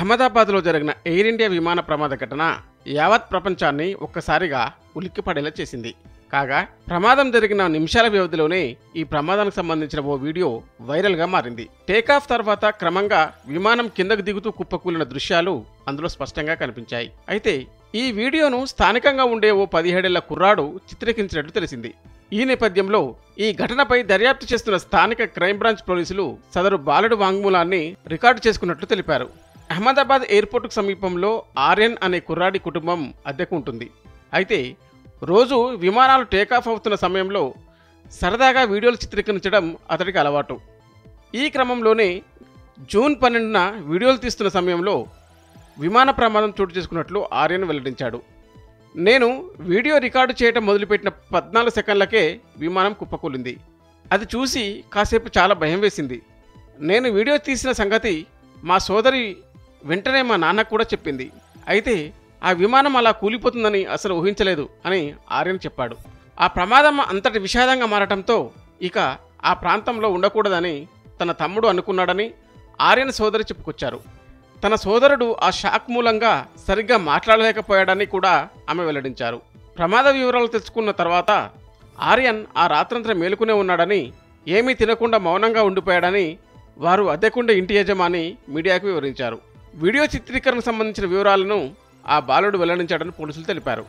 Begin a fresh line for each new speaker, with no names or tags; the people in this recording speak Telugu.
అహ్మదాబాద్లో జరిగిన ఎయిర్ ఇండియా విమాన ప్రమాద ఘటన యావత్ ప్రపంచాన్ని ఒక్కసారిగా ఉలిక్కిపడేలా చేసింది. కాగా ప్రమాదం జరిగిన నిమిషాల వ్యవధిలోనే ఈ ప్రమాదానికి సంబంధించిన ఓ వీడియో వైరల్గా మారింది. టేకాఫ్ తర్వాత క్రమంగా విమానం కిందకు దిగుతూ కుప్పకూలిన దృశ్యాలు అందులో స్పష్టంగా కనిపించాయి. అయితే ఈ వీడియోను స్థానికంగా ఉండే ఓ 17 ఏళ్ల కుర్రాడు చిత్రీకరించినట్లు తెలిసింది. ఈ నేపథ్యంలో ఈ ఘటనపై దర్యాప్తు చేస్తున్న స్థానిక క్రైమ్ బ్రాంచ్ పోలీసులు సదరు బాలుడు వాంగ్మూలాన్ని రికార్డు చేసుకున్నట్లు తెలిపారు. అహ్మదాబాద్ ఎయిర్పోర్టుకు సమీపంలో ఆర్యన్ అనే కుర్రాడి కుటుంబం అద్దెకు ఉంటుంది. అయితే రోజు విమానాలు టేకాఫ్ అవుతున్న సమయంలో సరదాగా వీడియోలు చిత్రీకరించడం అతడికి అలవాటు. ఈ క్రమంలోనే జూన్ 12న వీడియోలు తీస్తున్న సమయంలో విమాన ప్రమాదం చోటు చేసుకున్నట్లు ఆర్యన్ వెల్లడించాడు. నేను వీడియో రికార్డు చేయటం మొదలుపెట్టిన 14 సెకండ్లకే విమానం కుప్పకూలింది. అది చూసి కాసేపు చాలా భయం వేసింది. నేను వీడియో తీసిన సంగతి మా సోదరి వెంటనే మా నాన్నకు కూడా చెప్పింది. అయితే ఆ విమానం అలా కూలిపోతుందని అసలు ఊహించలేదు అని ఆర్యన్ చెప్పాడు. ఆ ప్రమాదం అంతటి విషాదంగా మారటంతో ఇక ఆ ప్రాంతంలో ఉండకూడదని తన తమ్ముడు అనుకున్నాడని ఆర్యన్ సోదరి చెప్పుకొచ్చారు. తన సోదరుడు ఆ షాక్ మూలంగా సరిగ్గా మాట్లాడలేకపోయాడని కూడా ఆమె వెల్లడించారు. ప్రమాద వివరాలు తెలుసుకున్న తర్వాత ఆర్యన్ ఆ రాత్రంతా మేలుకునే ఉన్నాడని, ఏమీ తినకుండా మౌనంగా ఉండిపోయాడని వారు అద్దెకుండే ఇంటి యజమాని మీడియాకు వివరించారు. వీడియో చిత్రీకరణకు సంబంధించిన వివరాలను ఆ బాలుడు వెల్లడించాడని పోలీసులు తెలిపారు.